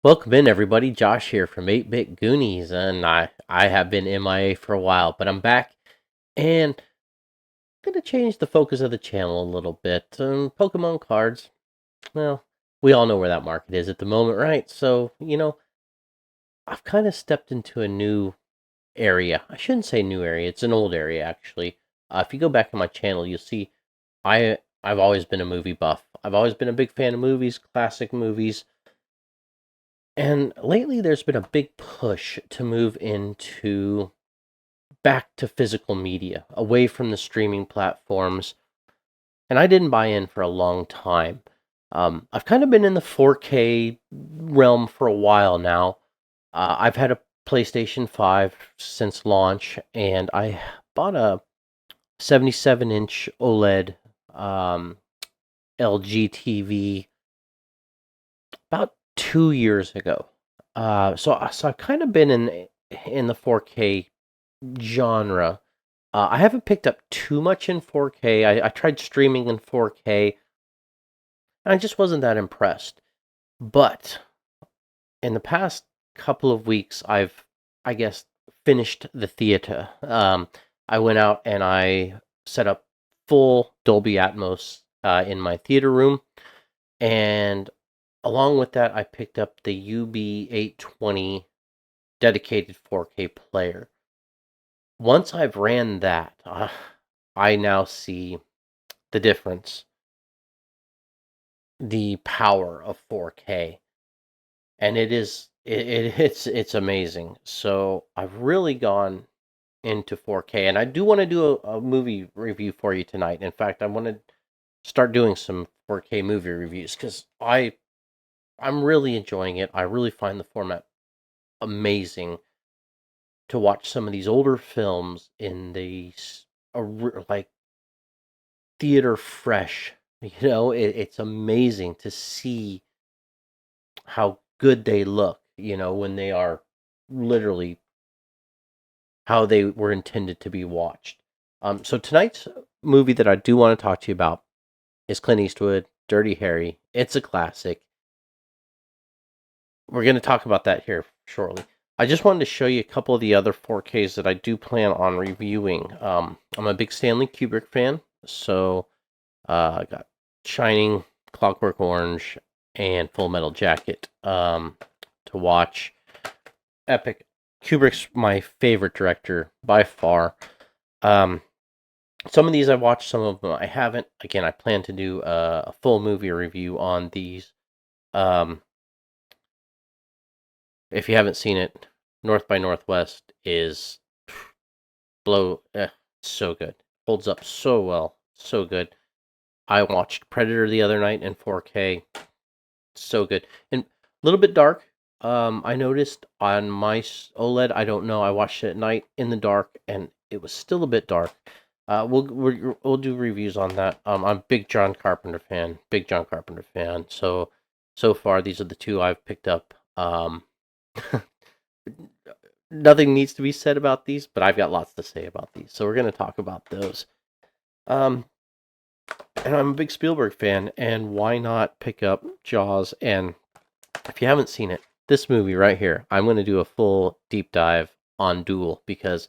Welcome in, everybody. Josh here from 8-Bit Goonies, and I have been MIA for a while, but I'm back, and I'm going to change the focus of the channel a little bit. Pokemon cards, well, we all know where that market is at the moment, right? So, I've kind of stepped into a new area. I shouldn't say new area, it's an old area, actually. If you go back on my channel, you'll see I've always been a movie buff. I've always been a big fan of movies, classic movies. And lately, there's been a big push to move into back to physical media, away from the streaming platforms. And I didn't buy in for a long time. I've kind of been in the 4K realm for a while now. I've had a PlayStation 5 since launch, and I bought a 77-inch OLED LG TV about 2 years ago. So I've kind of been in the 4K genre. I haven't picked up too much in 4K. I tried streaming in 4K, and I just wasn't that impressed. But in the past couple of weeks, I guess, finished the theater. I went out and I set up full Dolby Atmos in my theater room, and along with that, I picked up the UB820 dedicated 4K player. Once I've ran that, I now see the difference, the power of 4K, and it's amazing. So I've really gone into 4K, and I do want to do a movie review for you tonight. In fact, I want to start doing some 4K movie reviews because I'm really enjoying it. I really find the format amazing to watch some of these older films in like theater fresh. It's amazing to see how good they look, when they are literally how they were intended to be watched. So tonight's movie that I do want to talk to you about is Clint Eastwood, Dirty Harry. It's a classic. We're going to talk about that here shortly. I just wanted to show you a couple of the other 4Ks that I do plan on reviewing. I'm a big Stanley Kubrick fan, so I got Shining, Clockwork Orange, and Full Metal Jacket to watch. Epic. Kubrick's my favorite director by far. Some of these I watched, some of them I haven't. Again, I plan to do a full movie review on these. If you haven't seen it, North by Northwest is so good. Holds up so well, so good. I watched Predator the other night in 4K. So good. And a little bit dark. I noticed on my OLED, I don't know, I watched it at night in the dark and it was still a bit dark. We'll do reviews on that. I'm a big John Carpenter fan. Big John Carpenter fan. So far these are the two I've picked up. Nothing needs to be said about these, but I've got lots to say about these. So we're going to talk about those. And I'm a big Spielberg fan, and why not pick up Jaws? And if you haven't seen it, this movie right here, I'm going to do a full deep dive on Duel because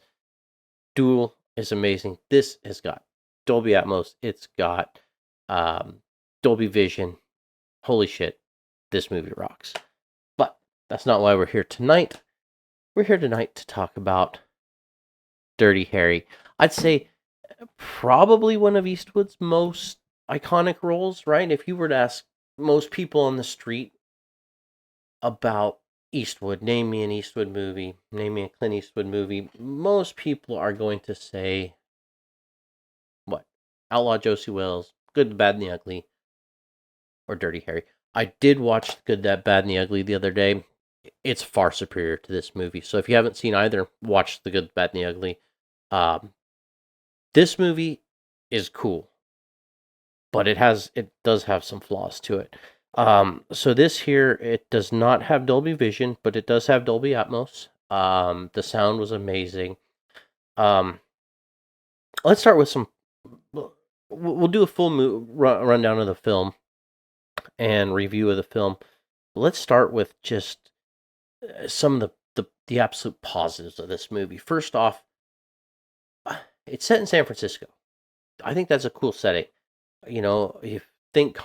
Duel is amazing. This has got Dolby Atmos. It's got Dolby Vision. Holy shit, this movie rocks. But that's not why we're here tonight. We're here tonight to talk about Dirty Harry. I'd say probably one of Eastwood's most iconic roles, right? If you were to ask most people on the street about Eastwood, name me an Eastwood movie, name me a Clint Eastwood movie, most people are going to say, what? Outlaw Josie Wells, Good, the Bad, and the Ugly, or Dirty Harry. I did watch Good, the Bad, and the Ugly the other day. It's far superior to this movie. So if you haven't seen either, watch The Good, the Bad, and the Ugly. This movie is cool, but it does have some flaws to it. So this here, it does not have Dolby Vision, but it does have Dolby Atmos. The sound was amazing. Let's start with some. We'll do a full rundown of the film and review of the film. But let's start with just some of the absolute positives of this movie. First off, it's set in San Francisco. I think that's a cool setting. You think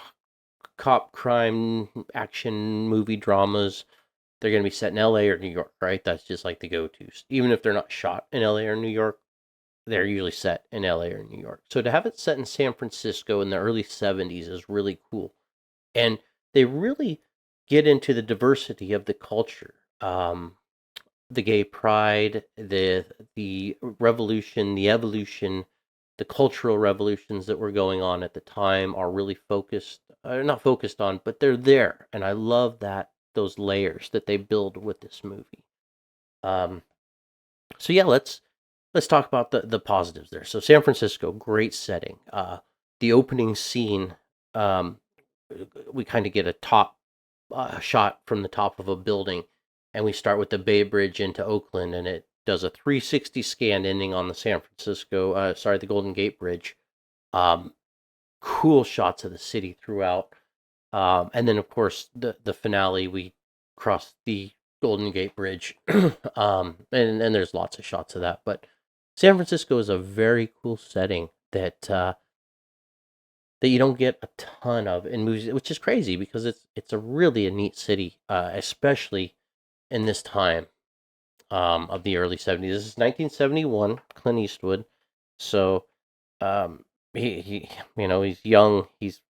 cop crime action movie dramas, they're going to be set in LA or New York, right? That's just like the go-tos. Even if they're not shot in LA or New York, they're usually set in LA or New York. So to have it set in San Francisco in the early 70s is really cool. And they really get into the diversity of the culture. The gay pride, the revolution, the evolution, the cultural revolutions that were going on at the time are really focused, not focused on, but they're there, and I love that those layers that they build with this movie. Um, so yeah, let's talk about the positives there. So San Francisco, great setting. The opening scene, um, we kind of get a top shot from the top of a building, and we start with the Bay Bridge into Oakland, and it does a 360 scan ending on the the Golden Gate Bridge. Um, cool shots of the city throughout, and then of course the finale, we cross the Golden Gate Bridge, and there's lots of shots of that. But San Francisco is a very cool setting that you don't get a ton of in movies, which is crazy because it's a really a neat city, especially in this time of the early 70s. This is 1971, Clint Eastwood. So um, he he's young. He's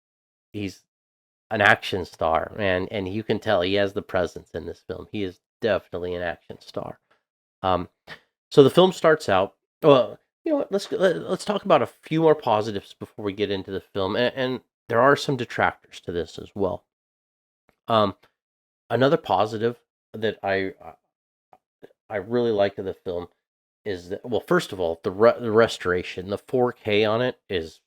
an action star, and you can tell he has the presence in this film. He is definitely an action star. Um, so the film starts out. Well, you know what? Let's talk about a few more positives before we get into the film, and there are some detractors to this as well. Um, Another positive that I really like of the film is that, well, first of all, the restoration, the 4K on it is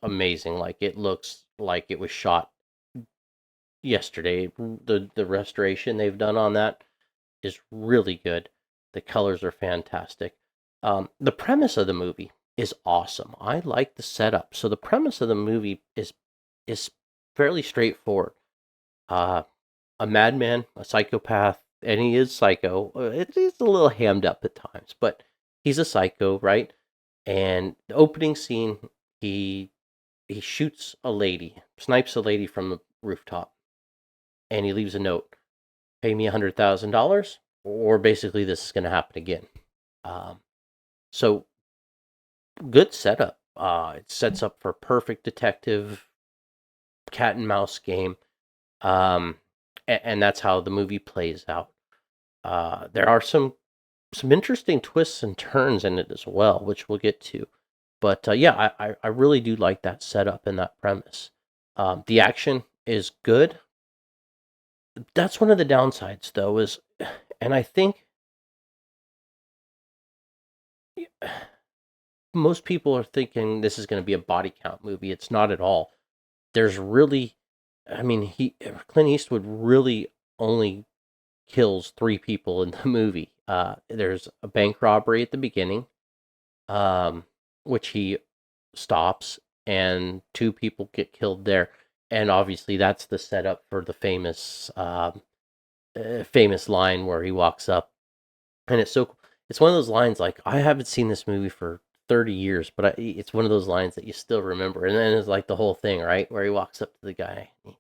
amazing. Like, it looks like it was shot yesterday. The restoration they've done on that is really good. The colors are fantastic. The premise of the movie is awesome. I like the setup. So the premise of the movie is fairly straightforward. Uh, a madman, a psychopath, and he is psycho. It's a little hammed up at times, but he's a psycho, right? And the opening scene, he he shoots a lady, snipes a lady from the rooftop, and he leaves a note: "Pay me $100,000, or basically this is going to happen again." Um, so good setup. It sets up for a perfect detective cat and mouse game, um, and that's how the movie plays out. There are some interesting twists and turns in it as well, which we'll get to. But yeah, I really do like that setup and that premise. The action is good. That's one of the downsides, though, is, and I think most people are thinking this is going to be a body count movie. It's not at all. There's really, I mean, Clint Eastwood really only kills three people in the movie. There's a bank robbery at the beginning, um, which he stops, and two people get killed there. And obviously, that's the setup for the famous line where he walks up, and it's one of those lines, like, I haven't seen this movie for 30 years, but it's one of those lines that you still remember. And then it's like the whole thing, right, where he walks up to the guy, he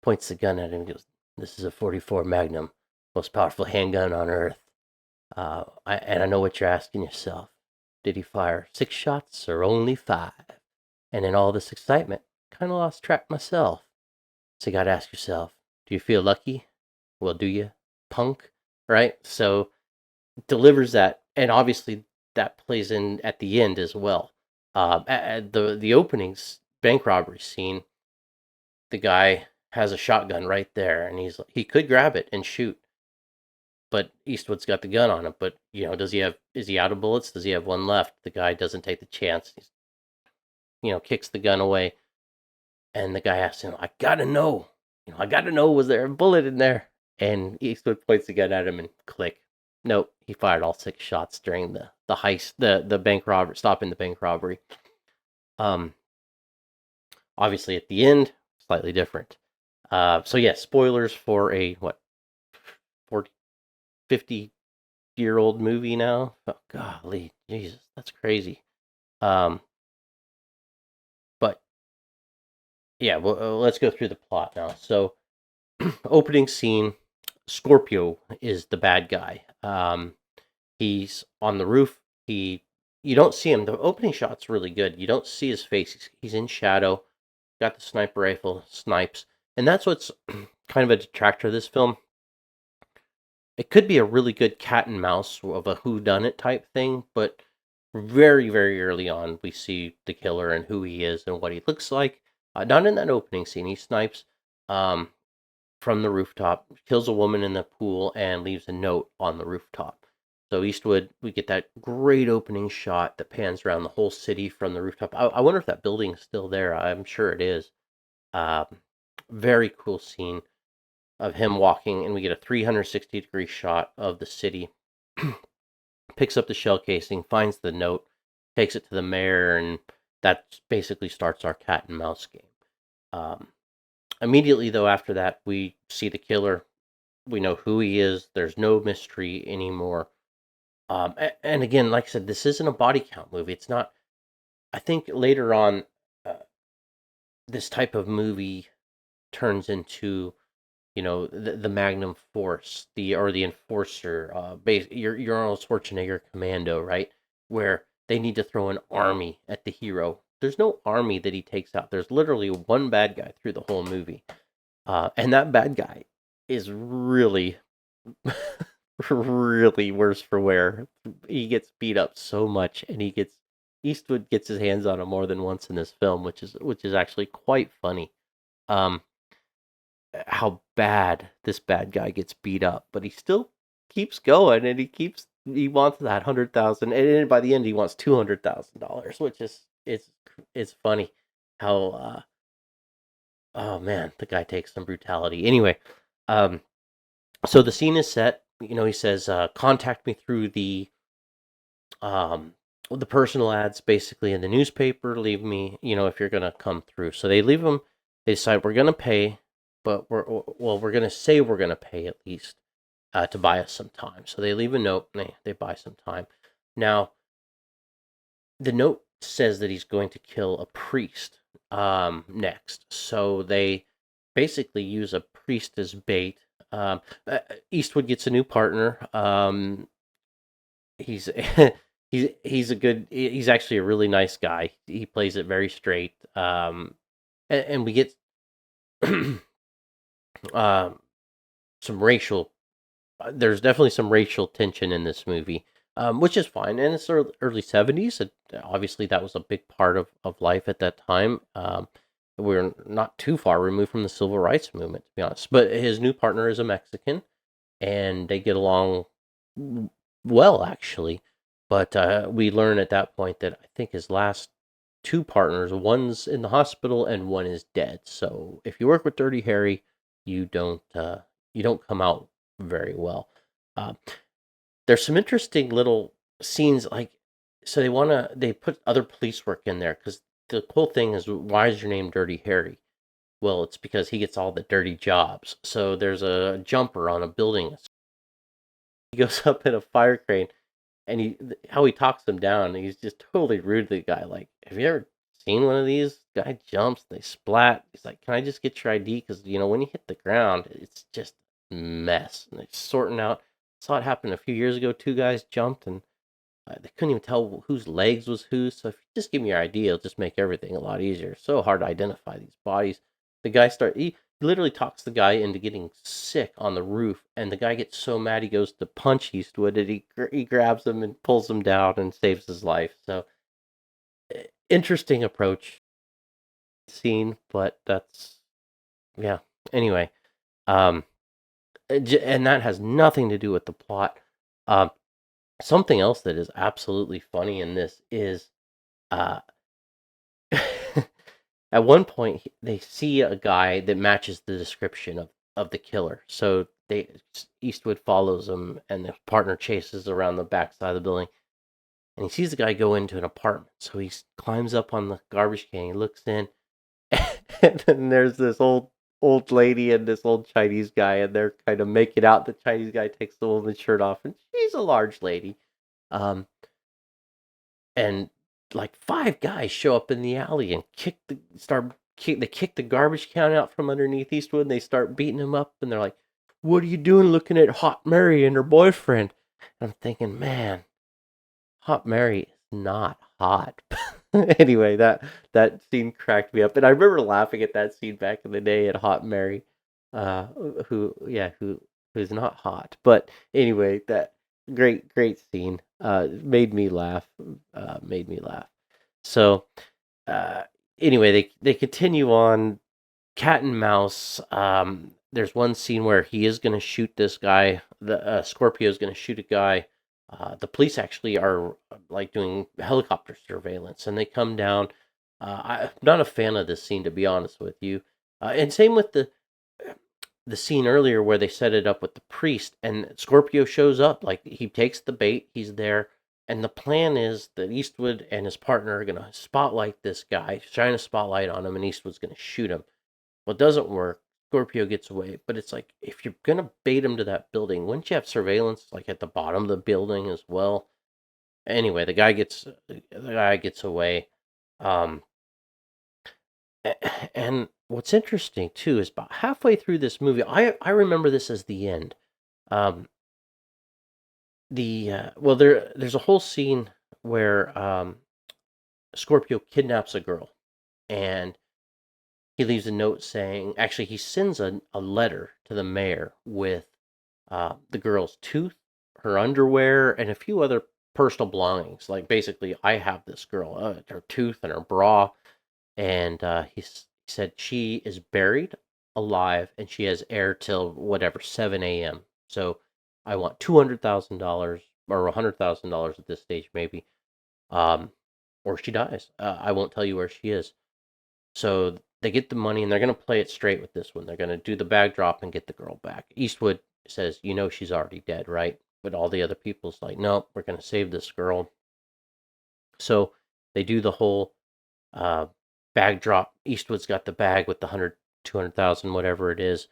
points the gun at him, and goes, "This is a 44 Magnum, most powerful handgun on earth." And I know what you're asking yourself. Did he fire 6 shots or only 5? And in all this excitement, kind of lost track myself. So you got to ask yourself, do you feel lucky? Well, do you, punk? Right? So delivers that, and obviously that plays in at the end as well. At the openings bank robbery scene, the guy has a shotgun right there, and he could grab it and shoot, but Eastwood's got the gun on him. But is he out of bullets? Does he have one left? The guy doesn't take the chance. Kicks the gun away, and the guy asks him, I gotta know, was there a bullet in there? And Eastwood points the gun at him, and click. Nope, he fired all 6 shots during the heist, the bank robbery, stopping the bank robbery. Um, Obviously at the end, slightly different. So yeah, spoilers for a what 40, 50-year-old movie now. Oh, golly, Jesus, that's crazy. Um, but yeah, well, let's go through the plot now. So, opening scene: Scorpio is the bad guy. He's on the roof. You don't see him. The opening shot's really good. You don't see his face. He's in shadow. Got the sniper rifle, snipes, and that's what's kind of a detractor of this film. It could be a really good cat and mouse of a who done it type thing, but very, very early on we see the killer and who he is and what he looks like. Not in that opening scene. He snipes um, from the rooftop, kills a woman in the pool, and leaves a note on the rooftop. So Eastwood, we get that great opening shot that pans around the whole city from the rooftop. I wonder if that building's still there. I'm sure it is. Um, Very cool scene of him walking, and we get a 360-degree shot of the city. Picks up the shell casing, finds the note, takes it to the mayor, and that basically starts our cat and mouse game. Um, Immediately, though, after that, we see the killer. We know who he is. There's no mystery anymore. And again, like I said, this isn't a body count movie. It's not. I think later on, uh, this type of movie turns into the Magnum Force, the Enforcer, your Arnold Schwarzenegger Commando, right? Where they need to throw an army at the hero. There's no army that he takes out. There's literally one bad guy through the whole movie, and that bad guy is really, really worse for wear. He gets beat up so much, and Eastwood gets his hands on him more than once in this film, which is actually quite funny. Um, how bad this bad guy gets beat up, but he still keeps going, and he wants that 100,000, and then by the end he wants $200,000, which is it's funny how oh man, the guy takes some brutality. Anyway, um, so the scene is set. He says, "Contact me through um the personal ads, basically in the newspaper. Leave me, if you're gonna come through." So they leave him. They decide we're gonna pay, but we're gonna say we're gonna pay at least to buy us some time. So they leave a note. And they buy some time. Now the note says that he's going to kill a priest next. So they basically use a priest as bait. Eastwood gets a new partner. He's he's actually a really nice guy. He plays it very straight. And we get um some racial. There's definitely some racial tension in this movie, which is fine. And it's early 70s. Obviously, that was a big part of life at that time. We're not too far removed from the civil rights movement, to be honest. But his new partner is a Mexican, and they get along well, actually. But we learn at that point that I think his last two partners, one's in the hospital and one is dead. So if you work with Dirty Harry, you don't come out very well. Uh, there's some interesting little scenes, like so they put other police work in there because the cool thing is, why is your name Dirty Harry? Well, it's because he gets all the dirty jobs. So there's a jumper on a building. He goes up in a fire crane, and how he talks him down. He's just totally rude to the guy. Like, have you ever seen one of these? Guy jumps, they splat. He's like, "Can I just get your ID?" Because when you hit the ground, it's just a mess. And they're sorting out. Saw it happen a few years ago. Two guys jumped, and they couldn't even tell whose legs was whose. So if you just give me your ID, it'll just make everything a lot easier. So hard to identify these bodies. The guy he literally talks the guy into getting sick on the roof, and the guy gets so mad he goes to punch Eastwood, and he grabs him and pulls him down and saves his life. So interesting approach scene, but that's yeah. Anyway, um, and that has nothing to do with the plot. Um, Something else that is absolutely funny in this is uh, at one point they see a guy that matches the description of the killer. So Eastwood follows him, and the partner chases around the backside of the building, and he sees the guy go into an apartment. So he climbs up on the garbage can. He looks in, and then there's this old lady and this old Chinese guy, and they're kind of making out. The Chinese guy takes the woman's shirt off, and she's a large lady. Um, and like five guys show up in the alley and they kick the garbage can out from underneath Eastwood, and they start beating him up, and they're like, "What are you doing looking at Hot Mary and her boyfriend?" And I'm thinking, man, Hot Mary is not hot. Anyway, that scene cracked me up, and I remember laughing at that scene back in the day at Hot Mary, uh, who's not hot. But anyway, that great scene made me laugh. Made me laugh. So uh, anyway, they continue on cat and mouse. There's one scene where he is going to shoot this guy. The Scorpio is going to shoot a guy. The police actually are like doing helicopter surveillance, and they come down. I'm not a fan of this scene, to be honest with you. And same with the scene earlier where they set it up with the priest, and Scorpio shows up. Like he takes the bait, he's there, and the plan is that Eastwood and his partner are going to spotlight this guy, shine a spotlight on him, and Eastwood's going to shoot him. Well, it doesn't work. Scorpio gets away, but it's like if you're gonna bait him to that building, wouldn't you have surveillance like at the bottom of the building as well? Anyway, the guy gets away. Um, and what's interesting too is about halfway through this movie, I remember this as the end. Um, well, there's a whole scene where Scorpio kidnaps a girl, and he leaves a note saying, actually, he sends a letter to the mayor with the girl's tooth, her underwear, and a few other personal belongings. Like, basically, I have this girl, her tooth and her bra. And he said she is buried alive and she has air till whatever, 7 a.m. So I want $200,000 or $100,000 at this stage, maybe. Um, or she dies. I won't tell you where she is. So they get the money and they're going to play it straight with this one. They're going to do the bag drop and get the girl back. Eastwood says, she's already dead, right? But all the other people's like, no, we're going to save this girl. So they do the whole uh, bag drop. Eastwood's got the bag with the 200,000, whatever it is.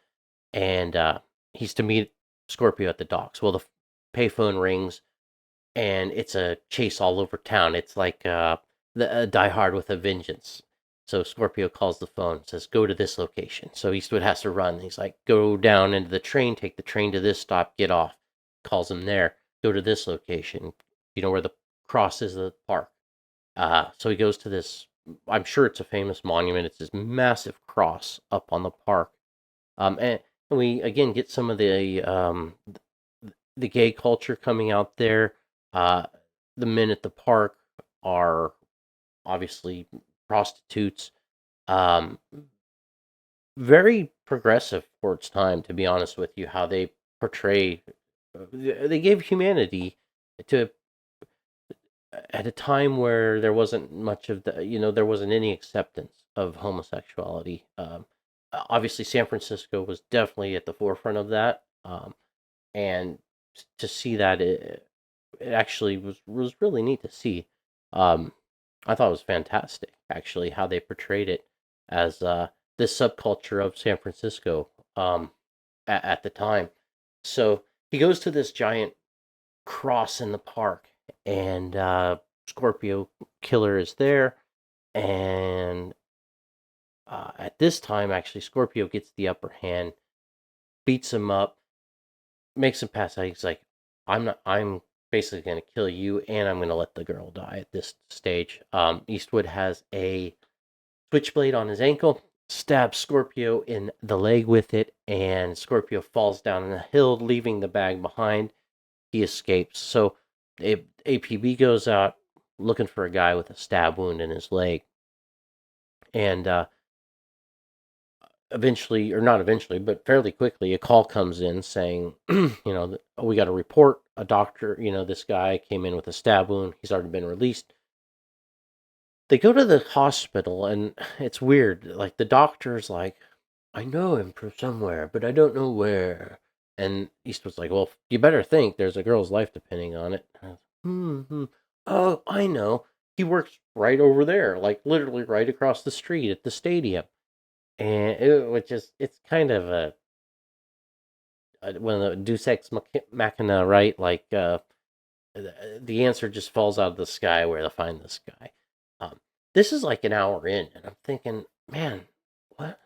And he's to meet Scorpio at the docks. Well, the payphone rings and it's a chase all over town. It's like Die Hard with a Vengeance. So Scorpio calls the phone, says, go to this location. So Eastwood has to run. He's like, go down into the train, take the train to this stop, get off. Calls him there, go to this location. Where the cross is the park. So he goes to this, I'm sure it's a famous monument. It's this massive cross up on the park. And we, again, get some of the gay culture coming out there. The men at the park are obviously prostitutes. Um, Very progressive for its time, to be honest with you, how they portray. They gave humanity to at a time where there wasn't much of there wasn't any acceptance of homosexuality. Obviously, San Francisco was definitely at the forefront of that, and to see that it actually was really neat to see. Um, I thought it was fantastic, actually, how they portrayed it as this subculture of San Francisco at the time. So he goes to this giant cross in the park, and Scorpio Killer is there, and at this time, actually, Scorpio gets the upper hand, beats him up, makes him pass out. He's like, "I'm not. I'm basically going to kill you, and I'm going to let the girl die at this stage." Eastwood has a switchblade on his ankle, stabs Scorpio in the leg with it, and Scorpio falls down the hill, leaving the bag behind. He escapes. So APB goes out looking for a guy with a stab wound in his leg. And eventually, or not eventually, but fairly quickly, a call comes in saying, we got a report. A doctor, this guy came in with a stab wound. He's already been released. They go to the hospital, and it's weird. Like, the doctor's like, I know him from somewhere, but I don't know where. And Eastwood's like, well, you better think there's a girl's life depending on it. Oh, I know. He works right over there, like literally right across the street at the stadium. and it's kind of a one of the Deus Ex Machina, right? Like the answer just falls out of the sky where to find this guy. Um, this is like an hour in, and I'm thinking, man, what?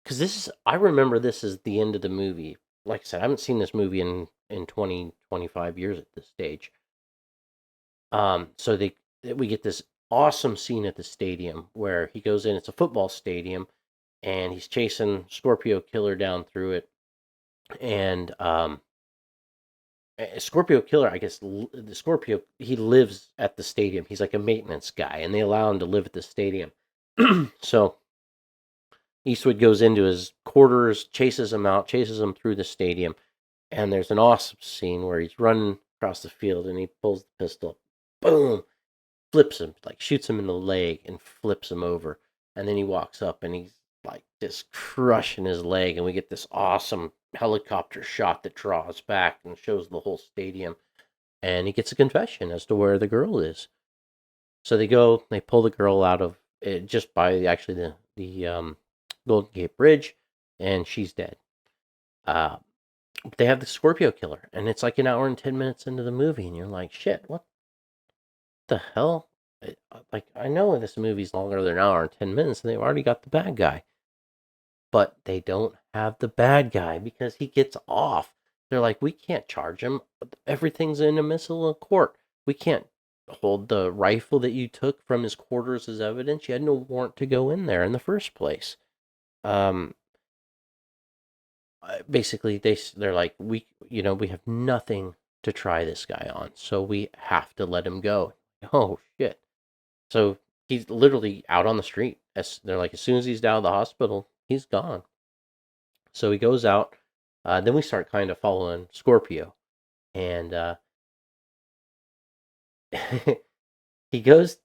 Because I remember this as the end of the movie. Like I said, I haven't seen this movie in 20 25 years at this stage. So we get this awesome scene at the stadium where he goes in. It's a football stadium, and he's chasing Scorpio Killer down through it. And Scorpio Killer, I guess the Scorpio, he lives at the stadium. He's like a maintenance guy, and they allow him to live at the stadium. So Eastwood goes into his quarters, chases him out, chases him through the stadium, and there's an awesome scene where he's running across the field and he pulls the pistol, boom, flips him, like shoots him in the leg and flips him over. And then he walks up and he's like just crushing his leg. And we get this awesome helicopter shot that draws back and shows the whole stadium. And he gets a confession as to where the girl is. So they pull the girl out of it just by actually the Golden Gate Bridge, and she's dead. They have the Scorpio Killer, and it's like an hour and 10 minutes into the movie, and you're like, shit, what the hell? Like, I know this movie's longer than an hour and 10 minutes, and they've already got the bad guy, but they don't have the bad guy because he gets off. They're like, we can't charge him. Everything's in a missile in court. We can't hold the rifle that you took from his quarters as evidence. You had no warrant to go in there in the first place. Um, Basically, they're like, we have nothing to try this guy on, so we have to let him go. Oh shit! So he's literally out on the street. They're like, as soon as he's down at the hospital, he's gone. So he goes out. Then we start kind of following Scorpio, and he goes,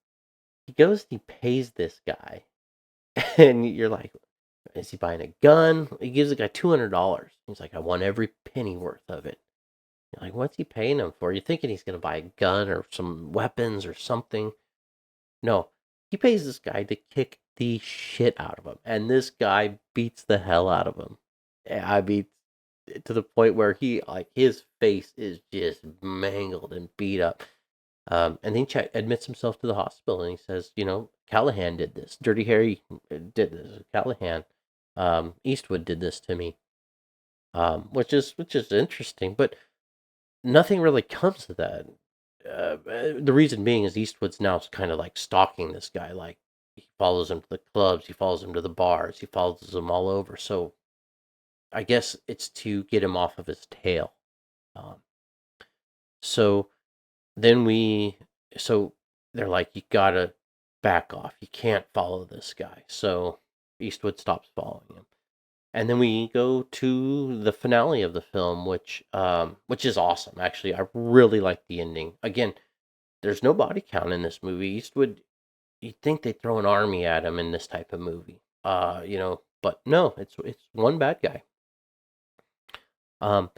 he pays this guy, and you're like, is he buying a gun? He gives the guy $200. He's like, I want every penny worth of it. You're like, what's he paying him for? You're thinking he's going to buy a gun or some weapons or something. No, he pays this guy to kick the shit out of him, and this guy beats the hell out of him. I mean, to the point where his face is just mangled and beat up. And then he admits himself to the hospital, and he says, Callahan did this. Dirty Harry did this. Callahan, Eastwood did this to me. Which is interesting, but nothing really comes to that. The reason being is Eastwood's now kind of like stalking this guy. Like, he follows him to the clubs, he follows him to the bars, he follows him all over. So I guess it's to get him off of his tail. Um, so then so they're like, you gotta back off. You can't follow this guy. So Eastwood stops following him. And then we go to the finale of the film, which is awesome. Actually, I really like the ending. Again, there's no body count in this movie. Eastwood, you'd think they'd throw an army at him in this type of movie. But no, it's one bad guy. Um,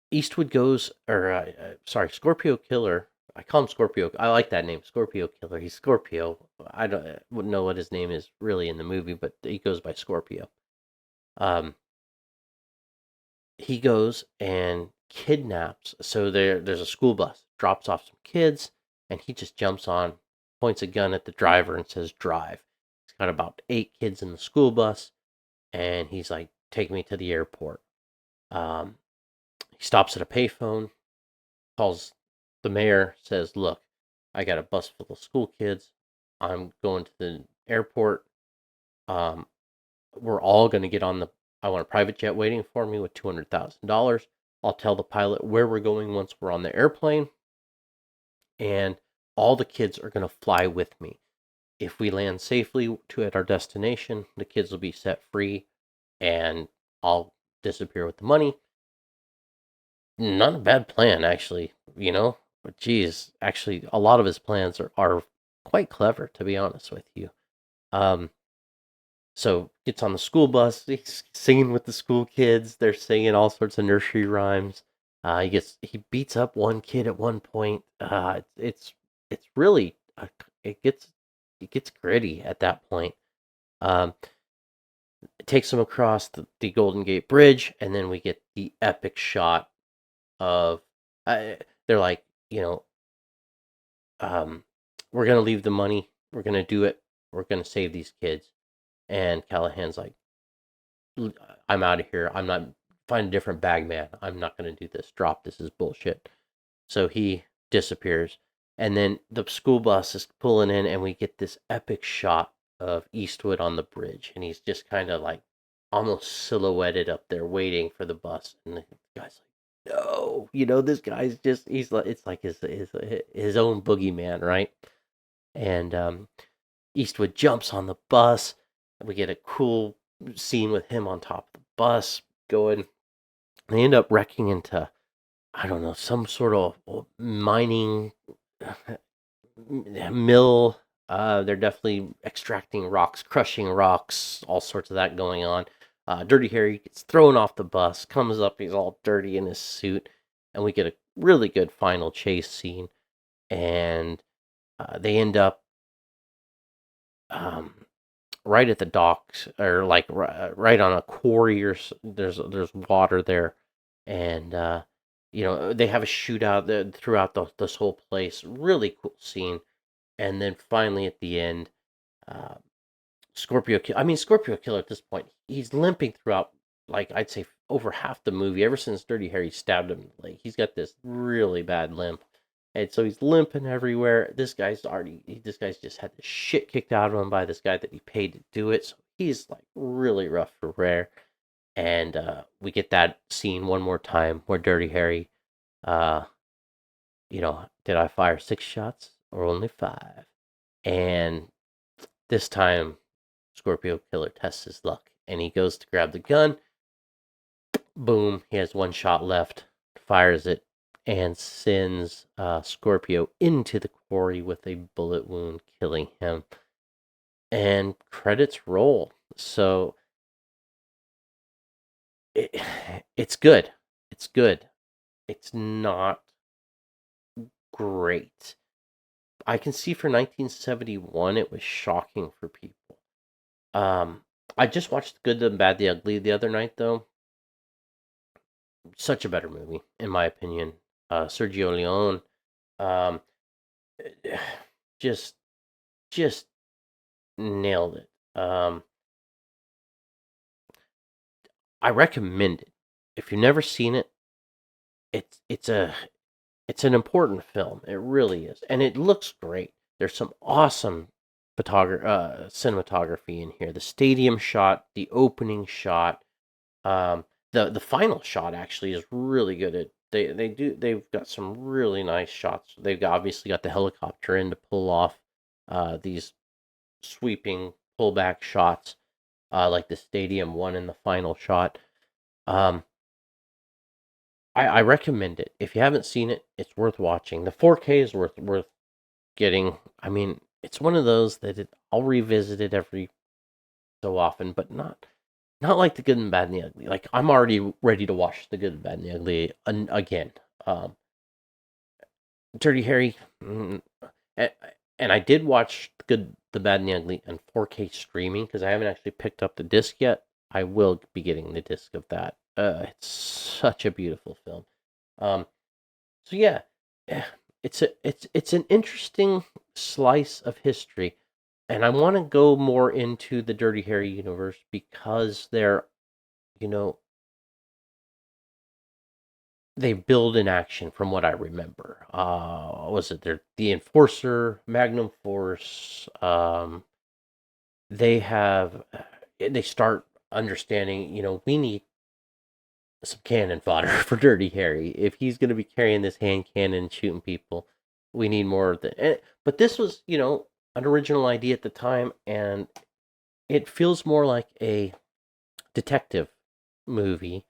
Eastwood goes, or sorry, Scorpio Killer. I call him Scorpio. I like that name, Scorpio Killer. He's Scorpio. Wouldn't know what his name is really in the movie, but he goes by Scorpio. Um, he goes and kidnaps. So there's a school bus, drops off some kids, and he just jumps on, points a gun at the driver, and says, "Drive." He's got about 8 kids in the school bus, and he's like, "Take me to the airport." Um, he stops at a payphone, calls the mayor, says, "Look, I got a bus full of school kids. I'm going to the airport. Um, we're all going to get on the I want a private jet waiting for me with $200,000. I'll tell the pilot where we're going once we're on the airplane, and all the kids are going to fly with me. If we land safely at our destination, the kids will be set free, and I'll disappear with the money." Not a bad plan, actually. But geez, actually, a lot of his plans are quite clever, to be honest with you. Um, So gets on the school bus. He's singing with the school kids. They're singing all sorts of nursery rhymes. He beats up one kid at one point. It's really it gets gritty at that point. Um, takes him across the Golden Gate Bridge, and then we get the epic shot of they're like, um, we're gonna leave the money, we're gonna do it, we're gonna save these kids, and Callahan's like, I'm out of here. I'm not find a different bag man. I'm not gonna do this. Drop this is bullshit. So he disappears, and then the school bus is pulling in, and we get this epic shot of Eastwood on the bridge, and he's just kind of like almost silhouetted up there waiting for the bus, and the guy's like, "No, this guy's just he's like it's like his own boogeyman, right?" And Eastwood jumps on the bus, and we get a cool scene with him on top of the bus going. They end up wrecking into, I don't know, some sort of mining mill. They're definitely extracting rocks, crushing rocks, all sorts of that going on. Dirty Harry gets thrown off the bus, comes up, he's all dirty in his suit, and we get a really good final chase scene. And they end up um, right at the docks, or like right on a quarry, or there's water there, and they have a shootout throughout this whole place. Really cool scene, and then finally at the end, uh, Scorpio Killer at this point, he's limping throughout, like I'd say over half the movie. Ever since Dirty Harry stabbed him in the leg, he's got this really bad limp, and so he's limping everywhere. This guy's just had the shit kicked out of him by this guy that he paid to do it. So he's like really rough for wear. And we get that scene one more time where Dirty Harry, uh, did I fire 6 shots or only 5? And this time, Scorpio Killer tests his luck, and he goes to grab the gun. Boom, he has 1 shot left, fires it, and sends Scorpio into the quarry with a bullet wound, killing him. And credits roll. So it's good. It's good. It's not great. I can see for 1971, it was shocking for people. I just watched The Good, the Bad, the Ugly the other night, though. Such a better movie, in my opinion. Sergio Leone, um, just just nailed it. I recommend it. If you've never seen it, it's a it's an important film. It really is, and it looks great. There's some awesome cinematography in here. The stadium shot, the opening shot, the final shot actually is really good. They've got some really nice shots. Obviously got the helicopter in to pull off these sweeping pullback shots, like the stadium one in the final shot. Um, I recommend it. If you haven't seen it, it's worth watching. The 4K is worth getting. I mean, it's one of those that I'll revisit it every so often, but not like The Good and Bad and the Ugly. Like I'm already ready to watch The Good, the Bad, and the Ugly again. Dirty Harry, and I did watch The Good, the Bad, and the Ugly in 4K streaming because I haven't actually picked up the disc yet. I will be getting the disc of that. It's such a beautiful film. Um, so yeah, it's an interesting slice of history, and I want to go more into the Dirty Harry universe because you know, they build in action from what I remember. Was it the Enforcer, Magnum Force? They start understanding. We need some cannon fodder for Dirty Harry. If he's going to be carrying this hand cannon and shooting people, we need more of that. But this was, an original idea at the time, and it feels more like a detective movie,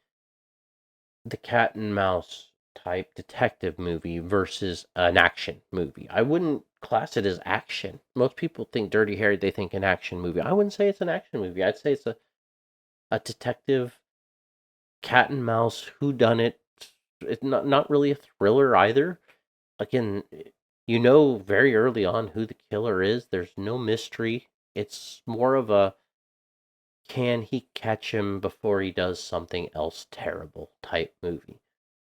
the cat and mouse type detective movie versus an action movie. I wouldn't class it as action. Most people think Dirty Harry, they think an action movie. I wouldn't say it's an action movie. I'd say it's a detective cat and mouse who done it. It's not really a thriller either. Again, very early on who the killer is. There's no mystery. It's more of a can he catch him before he does something else terrible type movie.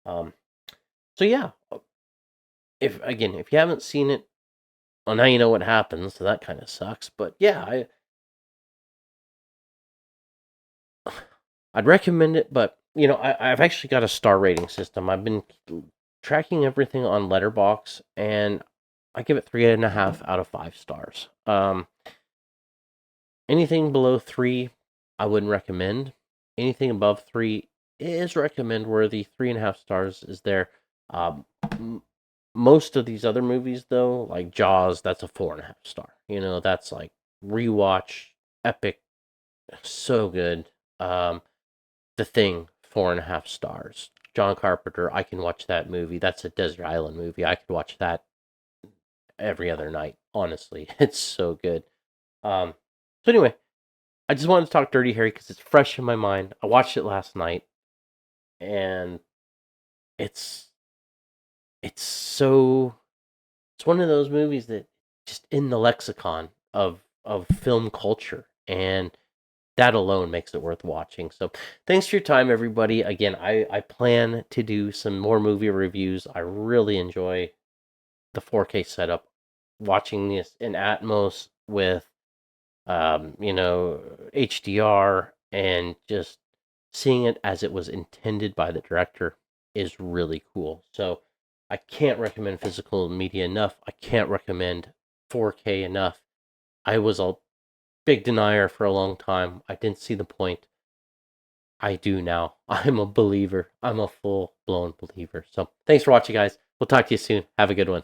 Um, so yeah, if you haven't seen it, well, now you know what happens, so that kind of sucks. But yeah, I'd recommend it. But I've actually got a star rating system. I've been tracking everything on Letterbox, and I give it 3.5 out of 5 stars. Anything below 3, I wouldn't recommend. Anything above 3 is recommend worthy. 3.5 stars is there. Um, Most of these other movies, though, like Jaws, that's a 4.5 star. That's like rewatch, epic, so good. The Thing, 4.5 stars. John Carpenter, I can watch that movie. That's a desert island movie. I could watch that every other night. Honestly, it's so good. So anyway, I just wanted to talk Dirty Harry because it's fresh in my mind. I watched it last night, and it's it's so it's one of those movies that just in the lexicon of film culture, and that alone makes it worth watching. So thanks for your time, everybody. Again, I plan to do some more movie reviews. I really enjoy the 4K setup, watching this in Atmos with HDR, and just seeing it as it was intended by the director is really cool. So I can't recommend physical media enough. I can't recommend 4K enough. I was a big denier for a long time. I didn't see the point. I do now. I'm a believer. I'm a full blown believer. So thanks for watching, guys. We'll talk to you soon. Have a good one.